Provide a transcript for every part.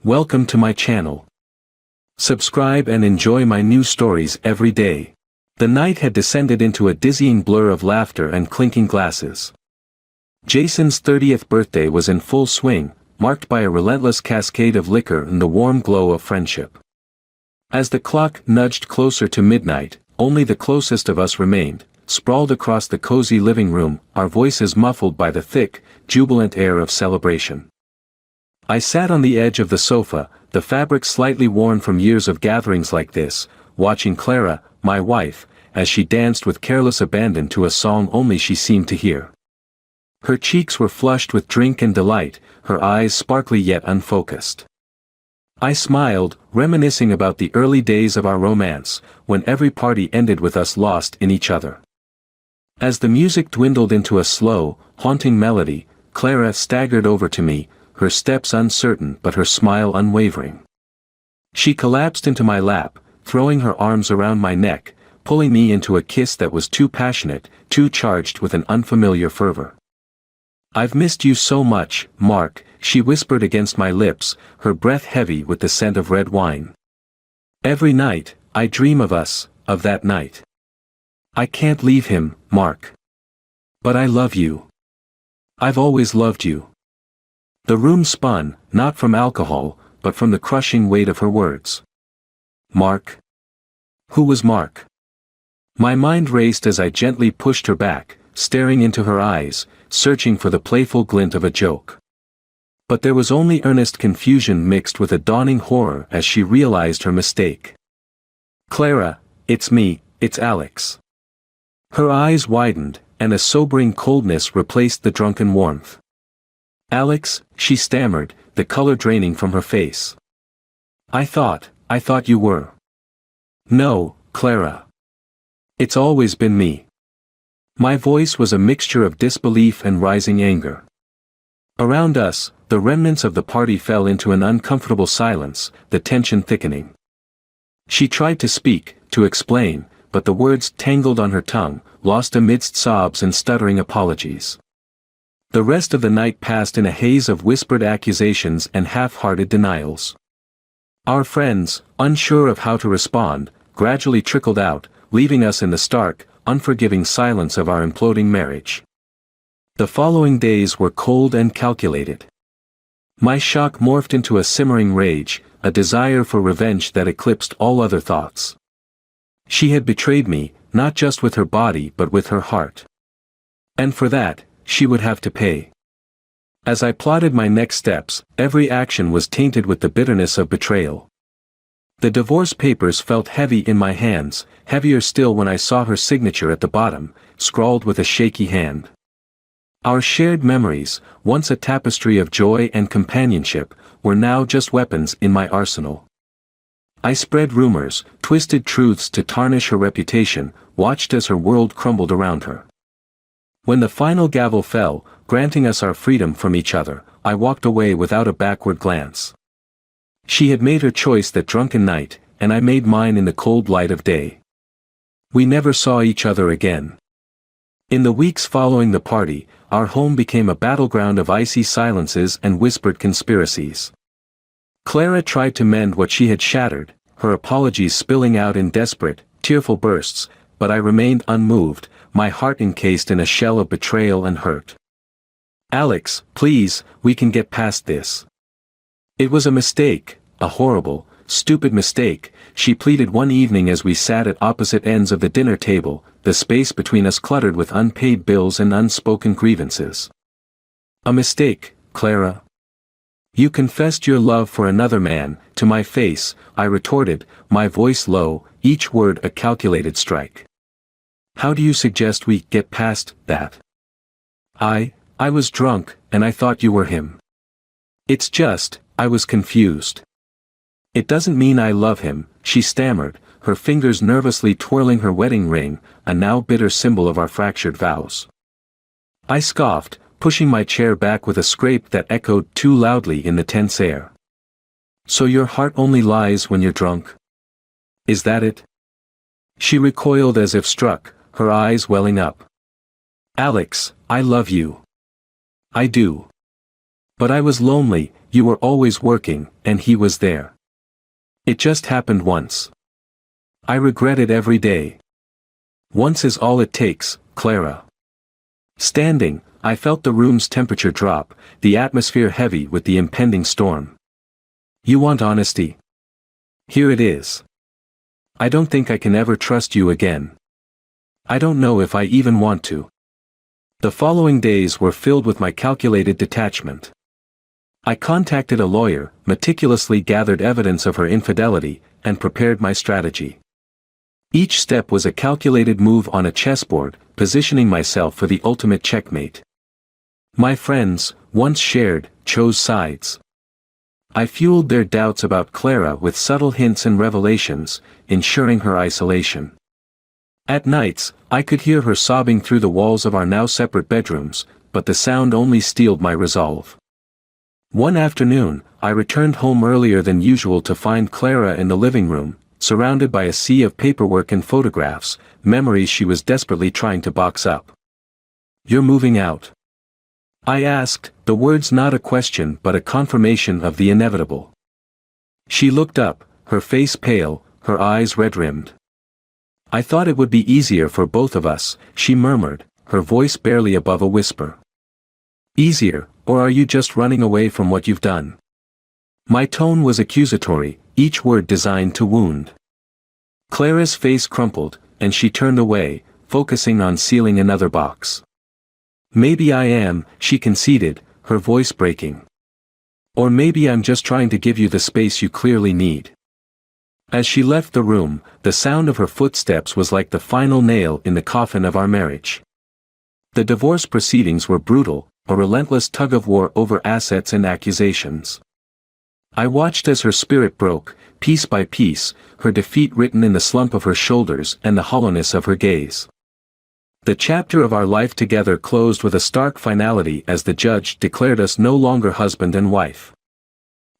Welcome to my channel. Subscribe and enjoy my new stories every day. The night had descended into a dizzying blur of laughter and clinking glasses. Jason's 30th birthday was in full swing, marked by a relentless cascade of liquor and the warm glow of friendship. As the clock nudged closer to midnight, only the closest of us remained, sprawled across the cozy living room, our voices muffled by the thick, jubilant air of celebration. I sat on the edge of the sofa, the fabric slightly worn from years of gatherings like this, watching Clara, my wife, as she danced with careless abandon to a song only she seemed to hear. Her cheeks were flushed with drink and delight, her eyes sparkly yet unfocused. I smiled, reminiscing about the early days of our romance, when every party ended with us lost in each other. As the music dwindled into a slow, haunting melody, Clara staggered over to me, her steps uncertain but her smile unwavering. She collapsed into my lap, throwing her arms around my neck, pulling me into a kiss that was too passionate, too charged with an unfamiliar fervor. "I've missed you so much, Mark," she whispered against my lips, her breath heavy with the scent of red wine. "Every night, I dream of us, of that night. I can't leave him, Mark. But I love you. I've always loved you." The room spun, not from alcohol, but from the crushing weight of her words. Mark? Who was Mark? My mind raced as I gently pushed her back, staring into her eyes, searching for the playful glint of a joke. But there was only earnest confusion mixed with a dawning horror as she realized her mistake. "Clara, it's me, it's Alex." Her eyes widened, and a sobering coldness replaced the drunken warmth. "Alex," she stammered, the color draining from her face. I thought you were." "No, Clara. It's always been me." My voice was a mixture of disbelief and rising anger. Around us, the remnants of the party fell into an uncomfortable silence, the tension thickening. She tried to speak, to explain, but the words tangled on her tongue, lost amidst sobs and stuttering apologies. The rest of the night passed in a haze of whispered accusations and half-hearted denials. Our friends, unsure of how to respond, gradually trickled out, leaving us in the stark, unforgiving silence of our imploding marriage. The following days were cold and calculated. My shock morphed into a simmering rage, a desire for revenge that eclipsed all other thoughts. She had betrayed me, not just with her body but with her heart. And for that, she would have to pay. As I plotted my next steps, every action was tainted with the bitterness of betrayal. The divorce papers felt heavy in my hands, heavier still when I saw her signature at the bottom, scrawled with a shaky hand. Our shared memories, once a tapestry of joy and companionship, were now just weapons in my arsenal. I spread rumors, twisted truths to tarnish her reputation, watched as her world crumbled around her. When the final gavel fell, granting us our freedom from each other, I walked away without a backward glance. She had made her choice that drunken night, and I made mine in the cold light of day. We never saw each other again. In the weeks following the party, our home became a battleground of icy silences and whispered conspiracies. Clara tried to mend what she had shattered, her apologies spilling out in desperate, tearful bursts, but I remained unmoved, my heart encased in a shell of betrayal and hurt. "Alex, please, we can get past this. It was a mistake, a horrible, stupid mistake," she pleaded one evening as we sat at opposite ends of the dinner table, the space between us cluttered with unpaid bills and unspoken grievances. "A mistake, Clara? You confessed your love for another man, to my face," I retorted, my voice low, each word a calculated strike. "How do you suggest we get past that? I was drunk, and I thought you were him. It's just, I was confused." "It doesn't mean I love him," she stammered, her fingers nervously twirling her wedding ring, a now bitter symbol of our fractured vows. I scoffed, pushing my chair back with a scrape that echoed too loudly in the tense air. "So your heart only lies when you're drunk? Is that it?" She recoiled as if struck, her eyes welling up. "Alex, I love you. I do. But I was lonely, you were always working, and he was there. It just happened once. I regret it every day. Once is all it takes, Clara. Standing, I felt the room's temperature drop, the atmosphere heavy with the impending storm. You want honesty? Here it is. I don't think I can ever trust you again. I don't know if I even want to. The following days were filled with my calculated detachment. I contacted a lawyer, meticulously gathered evidence of her infidelity, and prepared my strategy. Each step was a calculated move on a chessboard, positioning myself for the ultimate checkmate. My friends, once shared, chose sides. I fueled their doubts about Clara with subtle hints and revelations, ensuring her isolation. At nights, I could hear her sobbing through the walls of our now separate bedrooms, but the sound only steeled my resolve. One afternoon, I returned home earlier than usual to find Clara in the living room, surrounded by a sea of paperwork and photographs, memories she was desperately trying to box up. You're moving out? I asked, the words not a question but a confirmation of the inevitable. She looked up, her face pale, her eyes red-rimmed. I thought it would be easier for both of us, she murmured, her voice barely above a whisper. Easier, or are you just running away from what you've done? My tone was accusatory, each word designed to wound. Clara's face crumpled, and she turned away, focusing on sealing another box. Maybe I am, she conceded, her voice breaking. Or maybe I'm just trying to give you the space you clearly need. As she left the room, the sound of her footsteps was like the final nail in the coffin of our marriage. The divorce proceedings were brutal, a relentless tug-of-war over assets and accusations. I watched as her spirit broke, piece by piece, her defeat written in the slump of her shoulders and the hollowness of her gaze. The chapter of our life together closed with a stark finality as the judge declared us no longer husband and wife.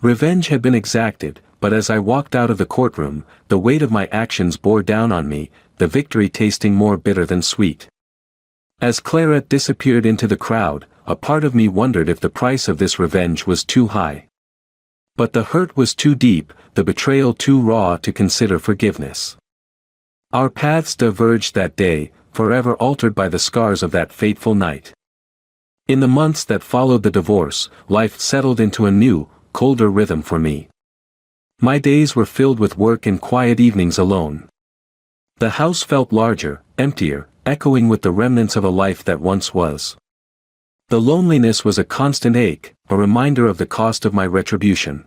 Revenge had been exacted, but as I walked out of the courtroom, the weight of my actions bore down on me, the victory tasting more bitter than sweet. As Clara disappeared into the crowd, a part of me wondered if the price of this revenge was too high. But the hurt was too deep, the betrayal too raw to consider forgiveness. Our paths diverged that day, forever altered by the scars of that fateful night. In the months that followed the divorce, life settled into a new, colder rhythm for me. My days were filled with work and quiet evenings alone. The house felt larger, emptier, echoing with the remnants of a life that once was. The loneliness was a constant ache, a reminder of the cost of my retribution.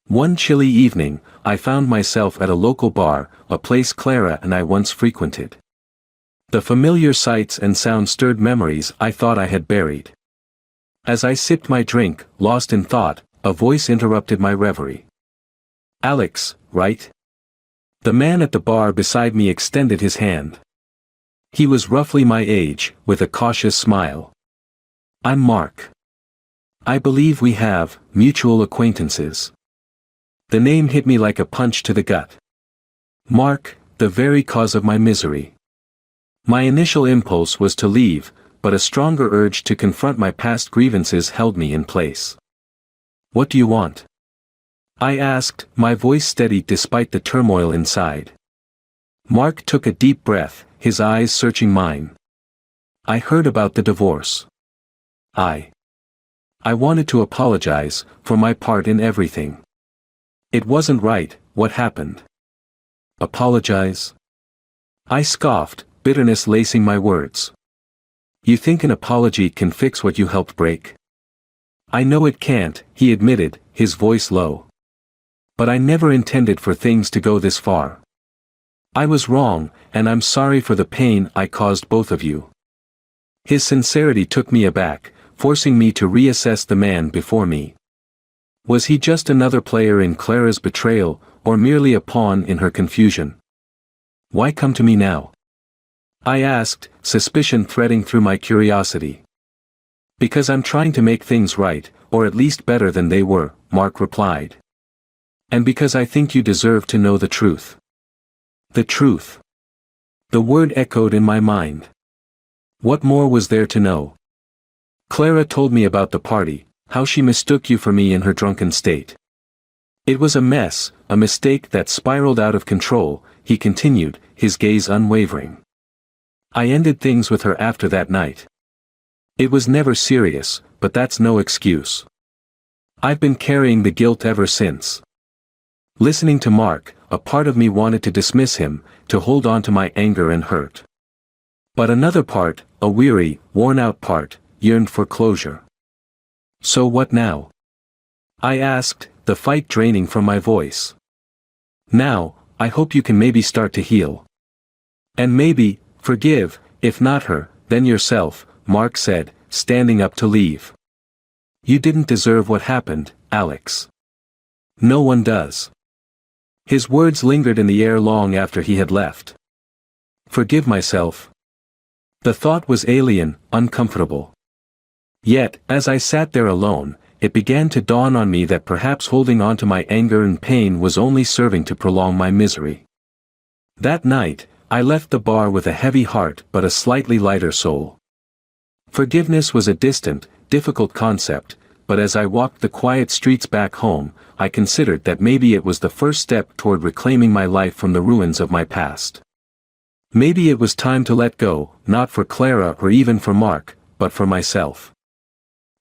One chilly evening, I found myself at a local bar, a place Clara and I once frequented. The familiar sights and sounds stirred memories I thought I had buried. As I sipped my drink, lost in thought, a voice interrupted my reverie. Alex, right? The man at the bar beside me extended his hand. He was roughly my age, with a cautious smile. I'm Mark. I believe we have mutual acquaintances. The name hit me like a punch to the gut. Mark, the very cause of my misery. My initial impulse was to leave, but a stronger urge to confront my past grievances held me in place. What do you want? I asked, my voice steady despite the turmoil inside. Mark took a deep breath, his eyes searching mine. I heard about the divorce. I wanted to apologize, for my part in everything. It wasn't right, what happened? Apologize? I scoffed, bitterness lacing my words. You think an apology can fix what you helped break? I know it can't, he admitted, his voice low. But I never intended for things to go this far. I was wrong, and I'm sorry for the pain I caused both of you. His sincerity took me aback, forcing me to reassess the man before me. Was he just another player in Clara's betrayal, or merely a pawn in her confusion? Why come to me now? I asked, suspicion threading through my curiosity. Because I'm trying to make things right, or at least better than they were, Mark replied. And because I think you deserve to know the truth. The truth. The word echoed in my mind. What more was there to know? Clara told me about the party, How she mistook you for me in her drunken state. It was a mess, a mistake that spiraled out of control, he continued, his gaze unwavering. I ended things with her after that night. It was never serious, but that's no excuse. I've been carrying the guilt ever since. Listening to Mark, a part of me wanted to dismiss him, to hold on to my anger and hurt. But another part, a weary, worn-out part, yearned for closure. So what now? I asked, the fight draining from my voice. Now, I hope you can maybe start to heal. And maybe, forgive, if not her, then yourself, Mark said, standing up to leave. You didn't deserve what happened, Alex. No one does. His words lingered in the air long after he had left. Forgive myself. The thought was alien, uncomfortable. Yet, as I sat there alone, it began to dawn on me that perhaps holding on to my anger and pain was only serving to prolong my misery. That night, I left the bar with a heavy heart but a slightly lighter soul. Forgiveness was a distant, difficult concept, but as I walked the quiet streets back home, I considered that maybe it was the first step toward reclaiming my life from the ruins of my past. Maybe it was time to let go, not for Clara or even for Mark, but for myself.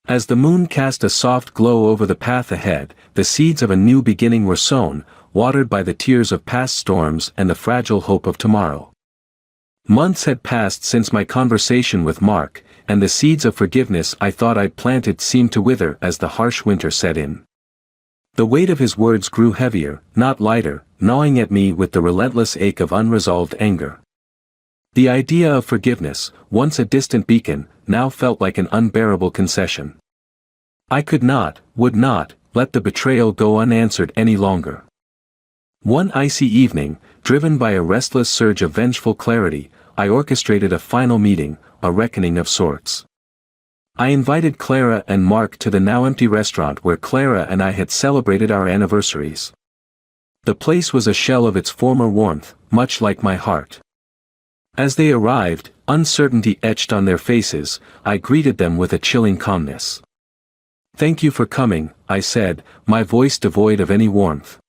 As the moon cast a soft glow over the path ahead, the seeds of a new beginning were sown, watered by the tears of past storms and the fragile hope of tomorrow. Months had passed since my conversation with Mark, and the seeds of forgiveness I thought I'd planted seemed to wither as the harsh winter set in. The weight of his words grew heavier, not lighter, gnawing at me with the relentless ache of unresolved anger. The idea of forgiveness, once a distant beacon, now felt like an unbearable concession. I could not, would not, let the betrayal go unanswered any longer. One icy evening, driven by a restless surge of vengeful clarity, I orchestrated a final meeting, a reckoning of sorts. I invited Clara and Mark to the now empty restaurant where Clara and I had celebrated our anniversaries. The place was a shell of its former warmth, much like my heart. As they arrived, uncertainty etched on their faces, I greeted them with a chilling calmness. Thank you for coming, I said, my voice devoid of any warmth.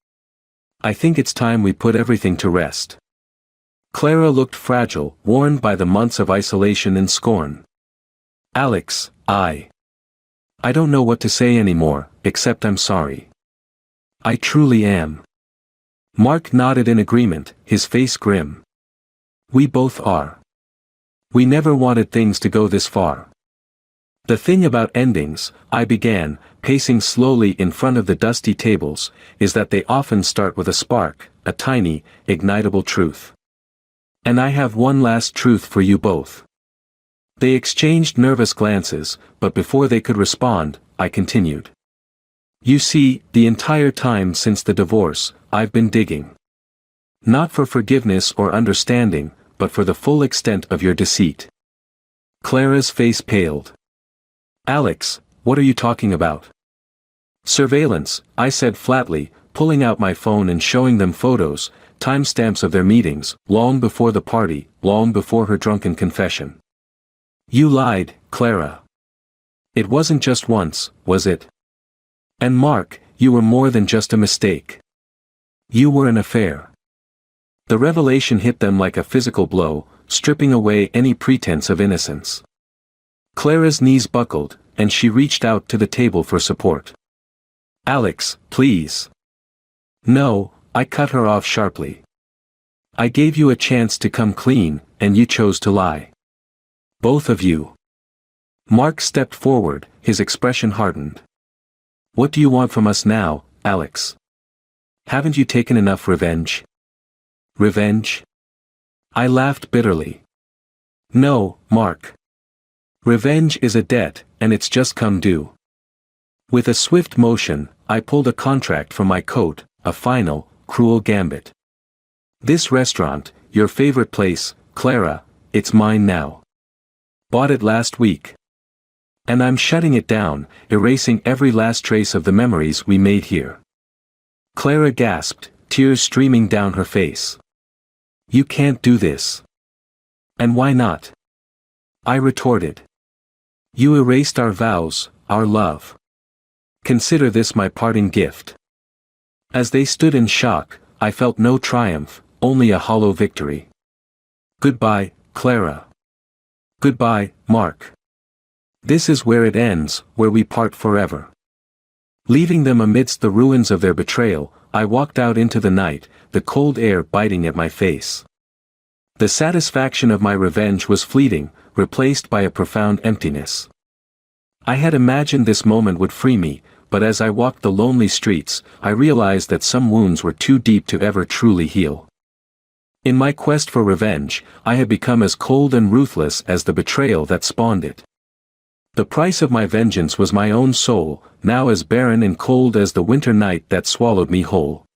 I think it's time we put everything to rest. Clara looked fragile, worn by the months of isolation and scorn. Alex, I don't know what to say anymore, except I'm sorry. I truly am. Mark nodded in agreement, his face grim. We both are. We never wanted things to go this far. The thing about endings, I began, pacing slowly in front of the dusty tables, is that they often start with a spark, a tiny, ignitable truth. And I have one last truth for you both. They exchanged nervous glances, but before they could respond, I continued. You see, the entire time since the divorce, I've been digging. Not for forgiveness or understanding, but for the full extent of your deceit. Clara's face paled. Alex, what are you talking about? Surveillance, I said flatly, pulling out my phone and showing them photos, timestamps of their meetings, long before the party, long before her drunken confession. You lied, Clara. It wasn't just once, was it? And Mark, you were more than just a mistake. You were an affair. The revelation hit them like a physical blow, stripping away any pretense of innocence. Clara's knees buckled, and she reached out to the table for support. Alex, please. No, I cut her off sharply. I gave you a chance to come clean, and you chose to lie. Both of you. Mark stepped forward, his expression hardened. What do you want from us now, Alex? Haven't you taken enough revenge? Revenge? I laughed bitterly. No, Mark. Revenge is a debt, and it's just come due. With a swift motion, I pulled a contract from my coat, a final, cruel gambit. This restaurant, your favorite place, Clara, it's mine now. Bought it last week. And I'm shutting it down, erasing every last trace of the memories we made here. Clara gasped, tears streaming down her face. You can't do this. And why not? I retorted. You erased our vows, our love. Consider this my parting gift." As they stood in shock, I felt no triumph, only a hollow victory. "Goodbye, Clara. Goodbye, Mark. This is where it ends, where we part forever." Leaving them amidst the ruins of their betrayal, I walked out into the night, the cold air biting at my face. The satisfaction of my revenge was fleeting, replaced by a profound emptiness. I had imagined this moment would free me, but as I walked the lonely streets, I realized that some wounds were too deep to ever truly heal. In my quest for revenge, I had become as cold and ruthless as the betrayal that spawned it. The price of my vengeance was my own soul, now as barren and cold as the winter night that swallowed me whole.